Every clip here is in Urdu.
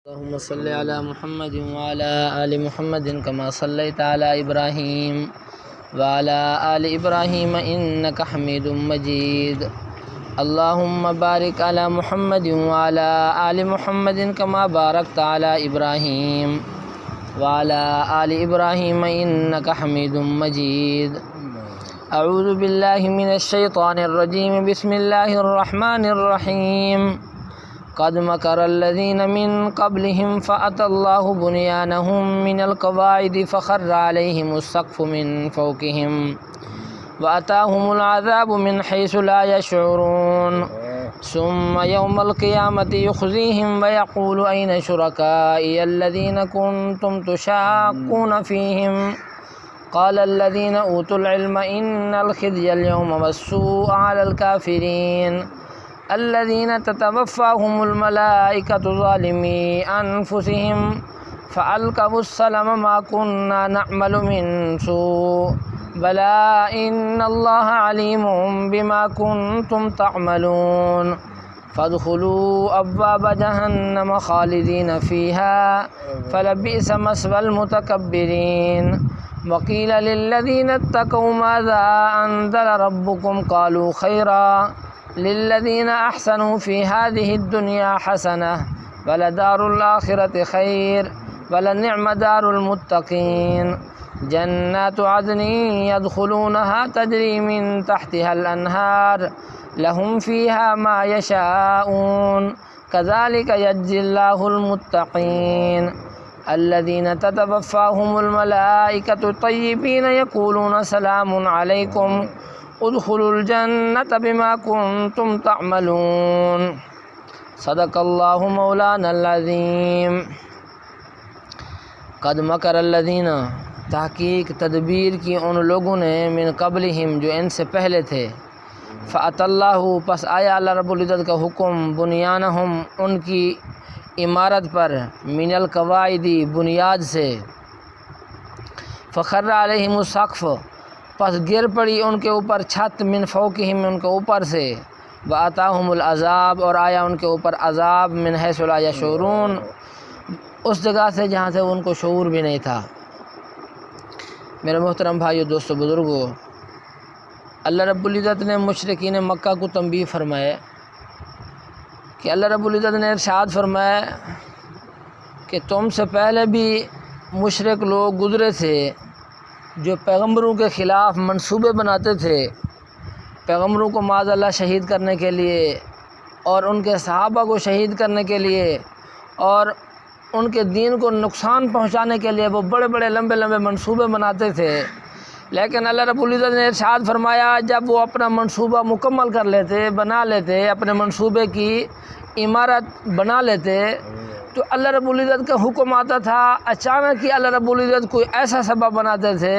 اللهم صل على محمد وعلى آل محمد كما صليت على إبراهيم وعلى آل إبراهيم إنك حميد مجيد. اللهم بارك على محمد وعلى آل محمد كما باركت على إبراهيم وعلى آل إبراهيم إنك حميد مجيد. أعوذ بالله من الشيطان الرجيم. بسم الله الرحمن الرحيم. قد مكر الذين من قبلهم فأتى الله بنيانهم من القواعد فخر عليهم السقف من فوقهم وأتاهم العذاب من حيث لا يشعرون. ثم يوم القيامة يخزيهم ويقول أين شركائي الذين كنتم تشاقون فيهم قال الذين أوتوا العلم إن الخزي اليوم والسوء على الكافرين الذين تتوفاهم الملائكة ظالمي أنفسهم فألقوا السلم ما كنا نعمل من سوء بلى إن الله عليم بما كنتم تعملون فادخلوا أبواب جهنم خالدين فيها فلبئس مثوى المتكبرين. وقيل للذين اتقوا ماذا أنزل ربكم قالوا خيرا للذين أحسنوا في هذه الدنيا حسنة ولدار الآخرة خير ولنعم دار المتقين. جنات عدن يدخلونها تجري من تحتها الأنهار لهم فيها ما يشاءون كذلك يجزي الله المتقين. الذين تتوفاهم الملائكة طيبين يقولون سلام عليكم ادخلوا الجنة بما كنتم تعملون. صدق اللہ مولانا العظیم. قد مکر الذین، تحقیق تدبیر کی ان لوگوں نے، من قبلہم جو ان سے پہلے تھے، فأتی اللہ پس آیا اللہ رب العزت کا حکم، بنیانہم ان کی عمارت پر، من القواعد بنیاد سے، فخر علیہم السقف پس گر پڑی ان کے اوپر چھت، من فوقہم ان کے اوپر سے، وآتاہم العذاب اور آیا ان کے اوپر عذاب، من حیث لا یشعرون اس جگہ سے جہاں سے ان کو شعور بھی نہیں تھا. میرے محترم بھائیو، دوستو، بزرگو، اللہ رب العزت نے مشرکین مکہ کو تنبیہ فرمائے کہ اللہ رب العزت نے ارشاد فرمایا کہ تم سے پہلے بھی مشرک لوگ گزرے تھے جو پیغمبروں کے خلاف منصوبے بناتے تھے، پیغمبروں کو معاذ اللہ شہید کرنے کے لیے اور ان کے صحابہ کو شہید کرنے کے لیے اور ان کے دین کو نقصان پہنچانے کے لیے وہ بڑے بڑے لمبے لمبے منصوبے بناتے تھے. لیکن اللہ رب العزت نے ارشاد فرمایا جب وہ اپنا منصوبہ مکمل کر لیتے، بنا لیتے، اپنے منصوبے کی عمارت بنا لیتے، تو اللہ رب العزت کا حکم آتا تھا، اچانک ہی اللہ رب العزت کوئی ایسا سبب بناتے تھے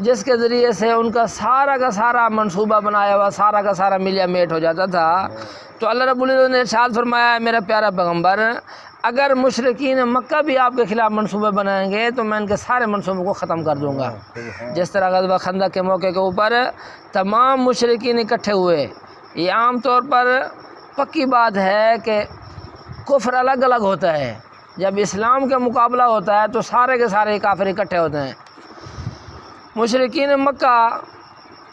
جس کے ذریعے سے ان کا سارا منصوبہ بنایا ہوا سارا کا سارا ملیا میٹ ہو جاتا تھا. تو اللہ رب العزت نے ارشاد فرمایا میرا پیارا پیغمبر، اگر مشرکین مکہ بھی آپ کے خلاف منصوبے بنائیں گے تو میں ان کے سارے منصوبوں کو ختم کر دوں گا. جس طرح غزوہ خندق کے موقع کے اوپر تمام مشرکین اکٹھے ہوئے. یہ عام طور پر پکی بات ہے کہ کفر الگ الگ ہوتا ہے، جب اسلام کا مقابلہ ہوتا ہے تو سارے کے سارے کافر اکٹھے ہوتے ہیں. مشرکین مکہ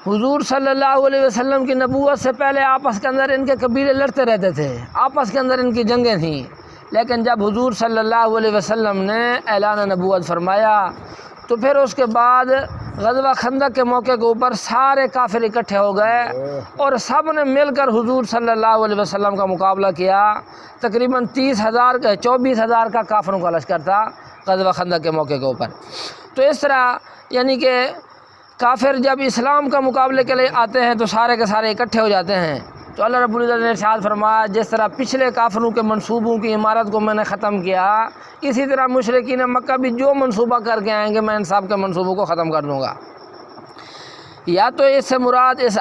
حضور صلی اللہ علیہ وسلم کی نبوت سے پہلے آپس کے اندر ان کے قبیلے لڑتے رہتے تھے، آپس کے اندر ان کی جنگیں تھیں. لیکن جب حضور صلی اللہ علیہ وسلم نے اعلان نبوت فرمایا تو پھر اس کے بعد غزوہ خندق کے موقع کے اوپر سارے کافر اکٹھے ہو گئے اور سب نے مل کر حضور صلی اللہ علیہ وسلم کا مقابلہ کیا. تقریباً 24,000 کا کافروں کا لشکر تھا غزوہ خندق کے موقع کے اوپر. تو اس طرح یعنی کہ کافر جب اسلام کا مقابلے کے لیے آتے ہیں تو سارے کے سارے اکٹھے ہو جاتے ہیں. تو اللہ رب العزت نے ارشاد فرمایا جس طرح پچھلے کافروں کے منصوبوں کی عمارت کو میں نے ختم کیا، اسی طرح مشرکین مکہ بھی جو منصوبہ کر کے آئیں گے میں ان سب کے منصوبوں کو ختم کر دوں گا. یا تو اس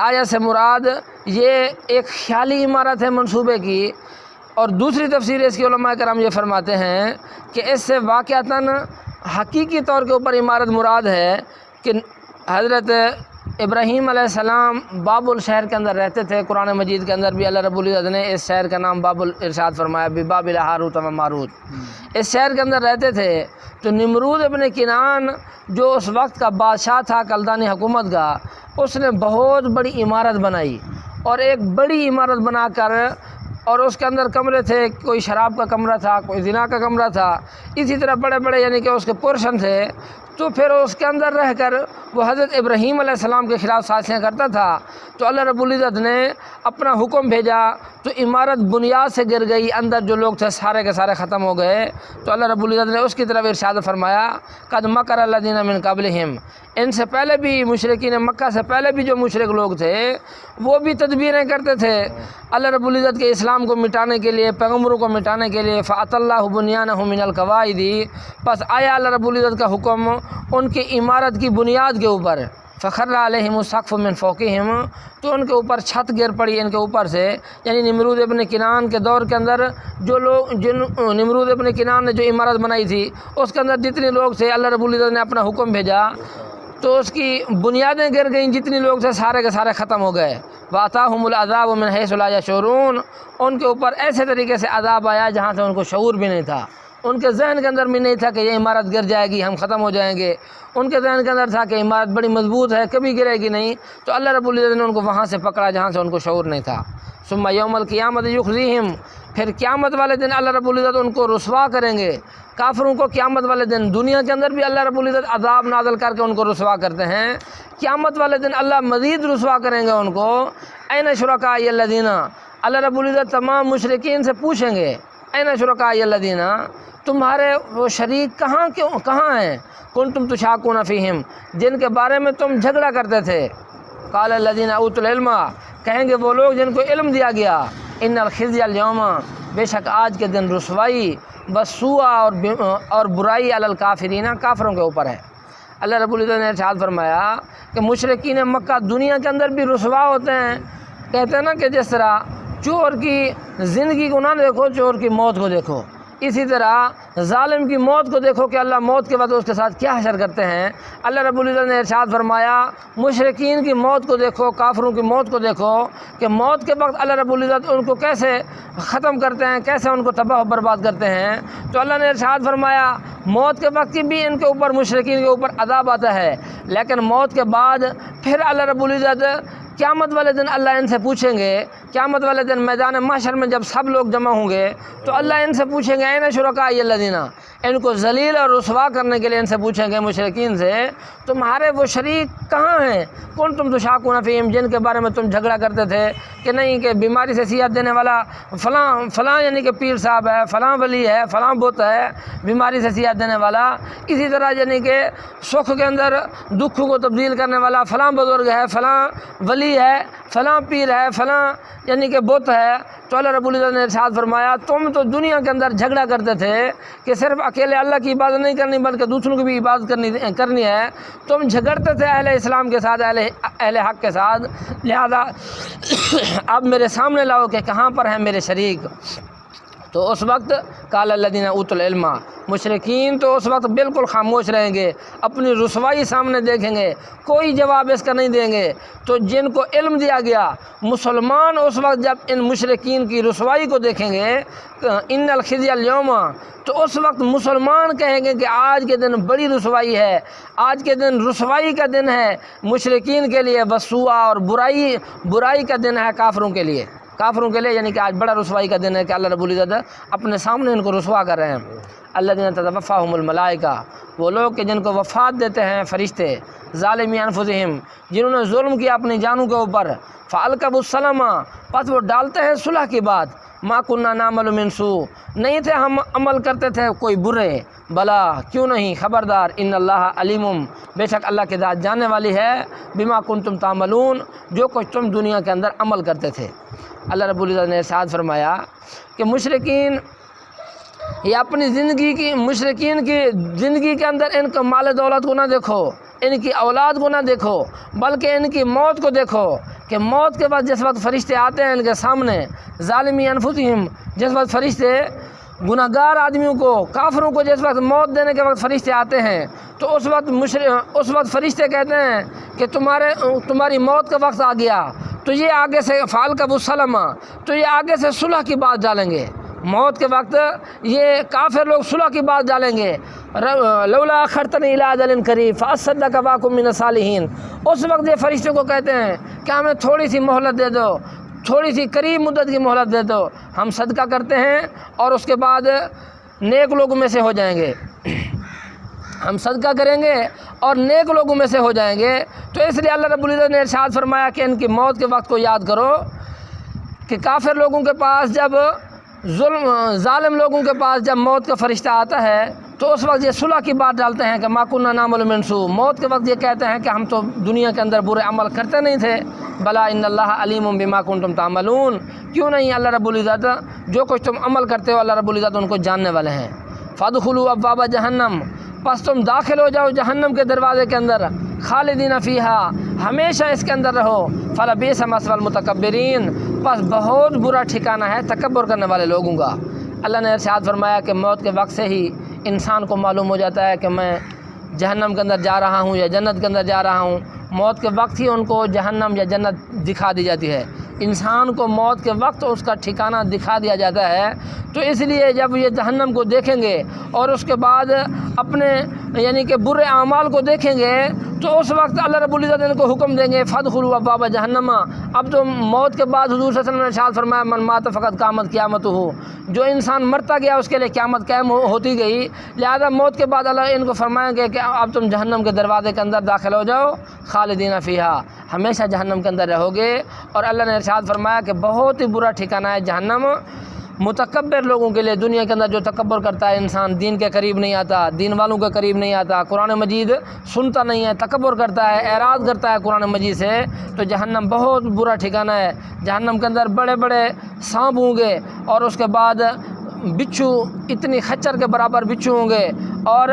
آیت سے مراد یہ ایک خیالی عمارت ہے منصوبے کی، اور دوسری تفسیر اس کی علماء کرام یہ فرماتے ہیں کہ اس سے واقعتاً حقیقی طور کے اوپر عمارت مراد ہے کہ حضرت ابراہیم علیہ السلام بابل شہر کے اندر رہتے تھے۔ قرآن مجید کے اندر بھی اللہ رب العزت نے اس شہر کا نام بابل ارشاد فرمایا، بابل ہاروت و ماروت۔ اس شہر کے اندر رہتے تھے تو نمرود ابن کنعان جو اس وقت کا بادشاہ تھا کلدانی حکومت کا، اس نے بہت بڑی عمارت بنائی، اور ایک بڑی عمارت بنا کر، اور اس کے اندر کمرے تھے، کوئی شراب کا کمرہ تھا، کوئی زنا کا کمرہ تھا، اسی طرح بڑے بڑے یعنی کہ اس کے پورشن تھے۔ تو پھر اس کے اندر رہ کر وہ حضرت ابراہیم علیہ السلام کے خلاف سازشیں کرتا تھا، تو اللہ رب العزت نے اپنا حکم بھیجا تو عمارت بنیاد سے گر گئی، اندر جو لوگ تھے سارے کے سارے ختم ہو گئے۔ تو اللہ رب العزت نے اس کی طرف ارشاد فرمایا، قد مکر الذین من قبلہم، ان سے پہلے بھی مشرکین مکہ سے پہلے بھی جو مشرک لوگ تھے وہ بھی تدبیریں کرتے تھے اللہ رب العزت کے اسلام کو مٹانے کے لیے، پیغمبروں کو مٹانے کے لیے۔ فَأَتَى اللَّهُ بُنْيَانَهُم مِّنَ الْقَوَاعِدِ، پس آیا اللہ رب العزت کا حکم ان کی عمارت کی بنیاد کے اوپر۔ فَخَرَّ عَلَيْهِمُ السَّقْفُ مِنْ فَوْقِهِمْ، تو ان کے اوپر چھت گر پڑی ان کے اوپر سے، یعنی نمرود ابن کنعان کے دور کے اندر جو لوگ نمرود ابن کنعان نے جو عمارت بنائی تھی اس کے اندر جتنے لوگ تھے اللہ رب العزت نے اپنا حکم بھیجا تو اس کی بنیادیں گر گئیں، جتنے لوگ تھے سارے کے سارے ختم ہو گئے۔ وَأَتَاهُمُ الْعَذَابُ مِنْ حَيْثُ لَا يَشْعُرُونَ، ان کے اوپر ایسے طریقے سے عذاب آیا جہاں سے ان کو شعور بھی نہیں تھا، ان کے ذہن کے اندر بھی نہیں تھا کہ یہ عمارت گر جائے گی، ہم ختم ہو جائیں گے۔ ان کے ذہن کے اندر تھا کہ عمارت بڑی مضبوط ہے، کبھی گرے گی نہیں۔ تو اللہ رب العزت نے ان کو وہاں سے پکڑا جہاں سے ان کو شعور نہیں تھا۔ ثم یوم القیامت یخزیہم، پھر قیامت والے دن اللہ رب العزت ان کو رسوا کریں گے، کافروں کو قیامت والے دن۔ دنیا کے اندر بھی اللہ رب العزت عذاب نازل کر کے ان کو رسوا کرتے ہیں، قیامت والے دن اللہ مزید رسوا کریں گے ان کو۔ این شرکائی الذین، اللہ رب العزت تمام مشرکین سے پوچھیں گے، این شرکائی الذین، تمہارے وہ شریک کہاں ہیں، کنتم تشاکون فیہم، جن کے بارے میں تم جھگڑا کرتے تھے۔ قال الذین اوتوا العلم، کہیں گے وہ لوگ جن کو علم دیا گیا، ان الخزي اليوم، بے شک آج کے دن رسوائی، والسوء اور برائی علی الکافرین، کافروں کے اوپر ہے۔ اللہ رب العزت نے ارشاد فرمایا کہ مشرکین مکہ دنیا کے اندر بھی رسوا ہوتے ہیں۔ کہتے ہیں نا کہ جس طرح چور کی زندگی کو نہ دیکھو، چور کی موت کو دیکھو، اسی طرح ظالم کی موت کو دیکھو کہ اللہ موت کے بعد اس کے ساتھ کیا حشر کرتے ہیں۔ اللہ رب العزت نے ارشاد فرمایا مشرکین کی موت کو دیکھو، کافروں کی موت کو دیکھو کہ موت کے وقت اللہ رب العزت ان کو کیسے ختم کرتے ہیں، کیسے ان کو تباہ و برباد کرتے ہیں۔ تو اللہ نے ارشاد فرمایا موت کے وقت بھی ان کے اوپر، مشرکین کے اوپر عذاب آتا ہے، لیکن موت کے بعد پھر اللہ رب العزت قیامت والے دن اللہ ان سے پوچھیں گے، قیامت والے دن میدان محشر میں جب سب لوگ جمع ہوں گے تو اللہ ان سے پوچھیں گے، این شرکائی الذین، ان کو ذلیل اور رسوا کرنے کے لیے ان سے پوچھیں گے مشرکین سے، تمہارے وہ شریک کہاں ہیں، کنتم تشاکون فیہم، جن کے بارے میں تم جھگڑا کرتے تھے کہ نہیں کہ بیماری سے صحت دینے والا فلاں یعنی کہ پیر صاحب ہے، فلاں ولی ہے، فلاں بت ہے بیماری سے صحت دینے والا، اسی طرح یعنی کہ سکھ کے اندر دکھ کو تبدیل کرنے والا فلاں بزرگ ہے، فلاں ولی ہے، فلاں پیر ہے، فلاں یعنی کہ بت ہے۔ تو اللہ رب العزت نے ارشاد فرمایا تم تو دنیا کے اندر جھگڑا کرتے تھے کہ صرف اکیلے اللہ کی عبادت نہیں کرنی بلکہ دوسروں کی بھی عبادت کرنی ہے، تم جھگڑتے تھے اہل اسلام کے ساتھ، اہل حق کے ساتھ، لہذا اب میرے سامنے لاؤ کہ کہاں پر ہیں میرے شریک۔ تو اس وقت قال الذین اوتوا العلم، مشرکین تو اس وقت بالکل خاموش رہیں گے، اپنی رسوائی سامنے دیکھیں گے، کوئی جواب اس کا نہیں دیں گے۔ تو جن کو علم دیا گیا مسلمان اس وقت جب ان مشرکین کی رسوائی کو دیکھیں گے، ان الخزي اليوم، تو اس وقت مسلمان کہیں گے کہ آج کے دن بڑی رسوائی ہے، آج کے دن رسوائی کا دن ہے مشرکین کے لیے، والسوء اور برائی کا دن ہے کافروں کے لیے، یعنی کہ آج بڑا رسوائی کا دن ہے کہ اللہ رب العزت اپنے سامنے ان کو رسوا کر رہے ہیں۔ الذین تتوفاہم الملائکہ، وہ لوگ کہ جن کو وفات دیتے ہیں فرشتے، ظالمی انفسہم، جنہوں نے ظلم کیا اپنی جانوں کے اوپر، فالقوا السلام، پس وہ ڈالتے ہیں صلح کی بات، ما کنا نعمل من سوء، نہیں تھے ہم عمل کرتے تھے کوئی برے، بلا کیوں نہیں، خبردار، ان اللہ علیم، بے شک اللہ کی ذات جاننے والی ہے، بما کنتم تعملون، جو کچھ تم دنیا کے اندر عمل کرتے تھے۔ اللہ رب العزت نے ارشاد فرمایا کہ مشرکین یہ اپنی مشرکین کی زندگی کے اندر ان کو مال دولت کو نہ دیکھو، ان کی اولاد کو نہ دیکھو، بلکہ ان کی موت کو دیکھو کہ موت کے بعد جس وقت فرشتے آتے ہیں ان کے سامنے، ظالمی انفسہم، جس وقت فرشتے گناہ گار آدمیوں کو، کافروں کو جس وقت موت دینے کے وقت فرشتے آتے ہیں تو اس وقت فرشتے کہتے ہیں کہ تمہاری موت کا وقت آ گیا تو یہ آگے سے فالقب السلم، تو یہ آگے سے صلح کی بات ڈالیں گے۔ موت کے وقت یہ کافر لوگ صلح کی بات ڈالیں گے، لولا اخرتنی الی اجل قریب فاصدق واکن من الصالحین۔ اس وقت یہ فرشتوں کو کہتے ہیں کہ ہمیں تھوڑی سی مہلت دے دو، تھوڑی سی قریب مدت کی مہلت دے دو، ہم صدقہ کرتے ہیں اور اس کے بعد نیک لوگوں میں سے ہو جائیں گے، ہم صدقہ کریں گے اور نیک لوگوں میں سے ہو جائیں گے۔ تو اس لیے اللہ رب العزت نے ارشاد فرمایا کہ ان کی موت کے وقت کو یاد کرو کہ کافر لوگوں کے پاس جب ظالم لوگوں کے پاس جب موت کا فرشتہ آتا ہے تو اس وقت یہ صلح کی بات ڈالتے ہیں کہ ما کنا نعمل من سوء۔ موت کے وقت یہ کہتے ہیں کہ ہم تو دنیا کے اندر برے عمل کرتے نہیں تھے، بلا ان اللہ علیم بما کنتم تعملون، کیوں نہیں اللہ رب العزت جو کچھ تم عمل کرتے ہو اللہ رب العزت ان کو جاننے والے ہیں۔ فادخلوا ابواب جہنم، پس تم داخل ہو جاؤ جہنم کے دروازے کے اندر، خالدین فیہا، ہمیشہ اس کے اندر رہو، فلبئس مثوی المتکبرین، پس بہت برا ٹھکانہ ہے تکبر کرنے والے لوگوں کا۔ اللہ نے ارشاد فرمایا کہ موت کے وقت سے ہی انسان کو معلوم ہو جاتا ہے کہ میں جہنم کے اندر جا رہا ہوں یا جنت کے اندر جا رہا ہوں۔ موت کے وقت ہی ان کو جہنم یا جنت دکھا دی جاتی ہے، انسان کو موت کے وقت اس کا ٹھکانہ دکھا دیا جاتا ہے۔ تو اس لیے جب یہ جہنم کو دیکھیں گے اور اس کے بعد اپنے یعنی کہ برے اعمال کو دیکھیں گے تو اس وقت اللہ رب العزت ان کو حکم دیں گے فادخلوا ابواب جہنم۔ اب تو موت کے بعد حضور صلی اللہ علیہ وسلم نے ارشاد فرمایا من مات فقط قامت قیامتہ، جو انسان مرتا گیا اس کے لیے قیامت قائم ہوتی گئی، لہذا موت کے بعد اللہ ان کو فرمائیں گے کہ اب تم جہنم کے دروازے کے اندر داخل ہو جاؤ، خالدین فیہا، ہمیشہ جہنم کے اندر رہو گے۔ اور اللہ نے ارشاد فرمایا کہ بہت ہی برا ٹھکانہ ہے جہنم متکبر لوگوں کے لیے۔ دنیا کے اندر جو تکبر کرتا ہے انسان، دین کے قریب نہیں آتا، دین والوں کے قریب نہیں آتا، قرآن مجید سنتا نہیں ہے، تکبر کرتا ہے، اعراض کرتا ہے قرآن مجید سے، تو جہنم بہت برا ٹھکانہ ہے۔ جہنم کے اندر بڑے بڑے سانپ ہوں گے اور اس کے بعد بچھو، اتنی خچر کے برابر بچھو ہوں گے، اور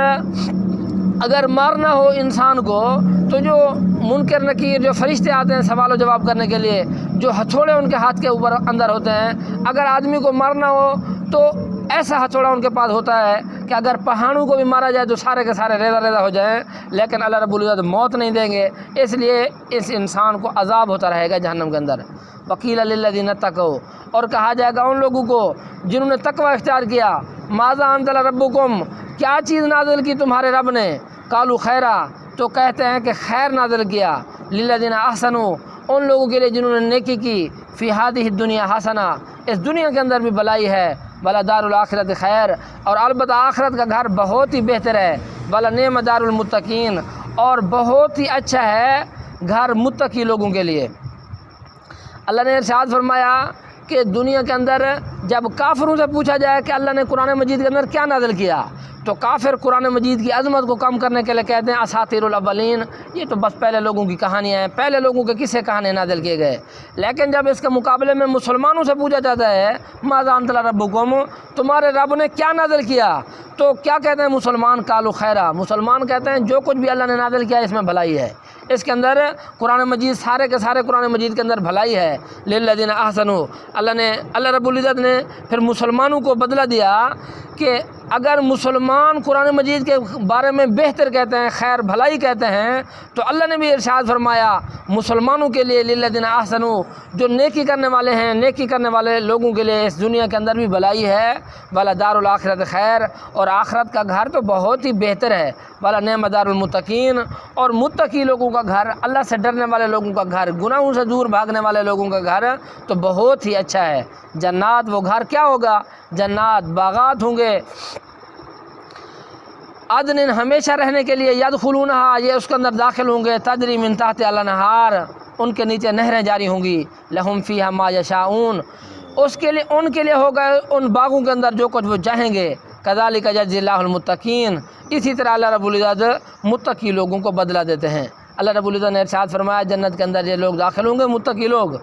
اگر مارنا ہو انسان کو تو جو منکر نکیر جو فرشتے آتے ہیں سوال و جواب کرنے کے لیے، جو ہتھوڑے ان کے ہاتھ کے اوپر اندر ہوتے ہیں، اگر آدمی کو مارنا ہو تو ایسا ہتھوڑا ان کے پاس ہوتا ہے کہ اگر پہاڑوں کو بھی مارا جائے تو سارے کے سارے ریزہ ریزہ ہو جائیں، لیکن اللہ رب العزت موت نہیں دیں گے، اس لیے اس انسان کو عذاب ہوتا رہے گا جہنم کے اندر۔ وقیل للذین اتقوا، اور کہا جائے گا ان لوگوں کو جنہوں نے تقوی اختیار کیا، ماذا انزل ربکم، کیا چیز نازل کی تمہارے رب نے، قالوا خیرا، تو کہتے ہیں کہ خیر نازل کیا، للذین احسنوا، ان لوگوں کے لیے جنہوں نے نیکی کی، فی ہذہ الدنیا حسنہ، اس دنیا کے اندر بھی بلائی ہے، ولا دار الآخرت خیر، اور البتہ آخرت کا گھر بہت ہی بہتر ہے، ولا نعم دار المتقین، اور بہت ہی اچھا ہے گھر متقی لوگوں کے لیے۔ اللہ نے ارشاد فرمایا کہ دنیا کے اندر جب کافروں سے پوچھا جائے کہ اللہ نے قرآن مجید کے اندر کیا نازل کیا، تو کافر قرآن مجید کی عظمت کو کم کرنے کے لیے کہتے ہیں اساطیر الاولین، یہ تو بس پہلے لوگوں کی کہانیاں ہیں، پہلے لوگوں کے قصے کہانی نازل کیے گئے۔ لیکن جب اس کے مقابلے میں مسلمانوں سے پوچھا جاتا ہے ماذا انزل ربکم، تمہارے رب نے کیا نازل کیا، تو کیا کہتے ہیں مسلمان، قالوا خیرا، مسلمان کہتے ہیں جو کچھ بھی اللہ نے نازل کیا اس میں بھلائی ہے، اس کے اندر قرآن مجید سارے کے سارے قرآن مجید کے اندر بھلائی ہے، للذین احسنوا۔ اللہ رب العزت نے پھر مسلمانوں کو بدلہ دیا کہ اگر مسلمان قرآن مجید کے بارے میں بہتر کہتے ہیں، خیر بھلائی کہتے ہیں، تو اللہ نے بھی ارشاد فرمایا مسلمانوں کے لیے للذین احسنوا، جو نیکی کرنے والے ہیں، نیکی کرنے والے لوگوں کے لیے اس دنیا کے اندر بھی بھلائی ہے، ولا دار الآخرت خیر، اور آخرت کا گھر تو بہت ہی بہتر ہے، ولا نعم دار المتقین، اور متقی لوگوں کا گھر، اللہ سے ڈرنے والے لوگوں کا گھر، گناہوں سے دور بھاگنے والے لوگوں کا گھر تو بہت ہی اچھا ہے۔ جنات، وہ گھر کیا ہوگا، جنات، باغات ہوں گے، عدن، ہمیشہ رہنے کے لیے، یدخلونہا، یہ اس کے اندر داخل ہوں گے، تجری من تحت الانہار، ان کے نیچے نہریں جاری ہوں گی، لہم فیہا ما یشاؤون، اس کے لیے ان کے لیے ہوگا ان باغوں کے اندر جو کچھ وہ چاہیں گے، کذالک یجزی اللہ المتقین، اسی طرح اللہ رب العزت متقی لوگوں کو بدلہ دیتے ہیں۔ اللہ رب العزت نے ارشاد فرمایا جنت کے اندر یہ لوگ داخل ہوں گے متقی لوگ،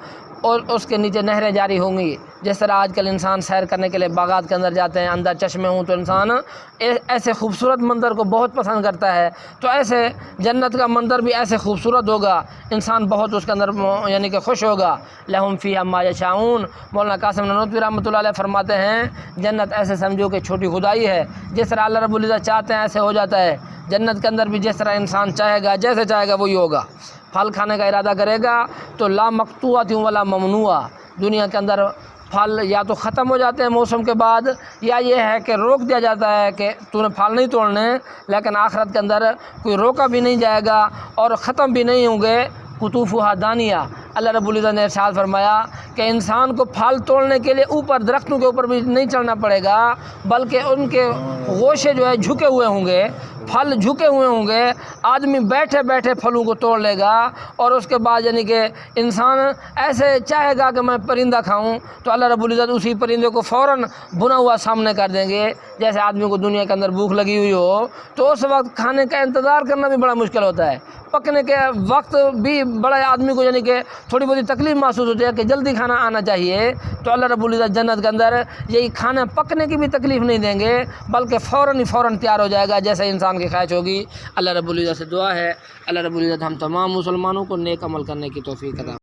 اور اس کے نیچے نہریں جاری ہوں گی۔ جس طرح آج کل انسان سیر کرنے کے لیے باغات کے اندر جاتے ہیں، اندر چشمے ہوں تو انسان ایسے خوبصورت منظر کو بہت پسند کرتا ہے، تو ایسے جنت کا منظر بھی ایسے خوبصورت ہوگا، انسان بہت اس کے اندر یعنی کہ خوش ہوگا۔ لہم فیہا ما یشاؤون، مولانا قاسم نانوتوی رحمۃ اللہ علیہ فرماتے ہیں جنت ایسے سمجھو کہ چھوٹی خدائی ہے، جس طرح اللہ رب العزت چاہتے ہیں ایسے ہو جاتا ہے۔ جنت کے اندر بھی جس طرح انسان چاہے گا، جیسے چاہے گا وہی ہوگا۔ پھل کھانے کا ارادہ کرے گا تو لا مقطوعۃ ولا ممنوع، دنیا کے اندر پھل یا تو ختم ہو جاتے ہیں موسم کے بعد، یا یہ ہے کہ روک دیا جاتا ہے کہ تو نے پھل نہیں توڑنے، لیکن آخرت کے اندر کوئی روکا بھی نہیں جائے گا اور ختم بھی نہیں ہوں گے۔ قطوفها دانیہ، اللہ رب العزت نے ارشاد فرمایا کہ انسان کو پھل توڑنے کے لیے اوپر درختوں کے اوپر بھی نہیں چڑھنا پڑے گا، بلکہ ان کے گوشے جو ہے جھکے ہوئے ہوں گے، پھل جھکے ہوئے ہوں گے، آدمی بیٹھے بیٹھے پھلوں کو توڑ لے گا، اور اس کے بعد یعنی کہ انسان ایسے چاہے گا کہ میں پرندہ کھاؤں تو اللہ رب العزت اسی پرندے کو فوراً بنا ہوا سامنے کر دیں گے۔ جیسے آدمی کو دنیا کے اندر بھوک لگی ہوئی ہو تو اس وقت کھانے کا انتظار کرنا بھی بڑا مشکل ہوتا ہے، پکنے کے وقت بھی بڑا آدمی کو یعنی کہ تھوڑی بہت تکلیف محسوس ہوتی ہے کہ جلدی کھانا آنا چاہیے، تو اللہ رب العزت جنت کے اندر یہی کھانا پکنے کی بھی تکلیف نہیں دیں گے، بلکہ فوراً تیار ہو جائے گا جیسے انسان کی خواہش ہوگی۔ اللہ رب العزت سے دعا ہے اللہ رب العزت ہم تمام مسلمانوں کو نیک عمل کرنے کی توفیق عطا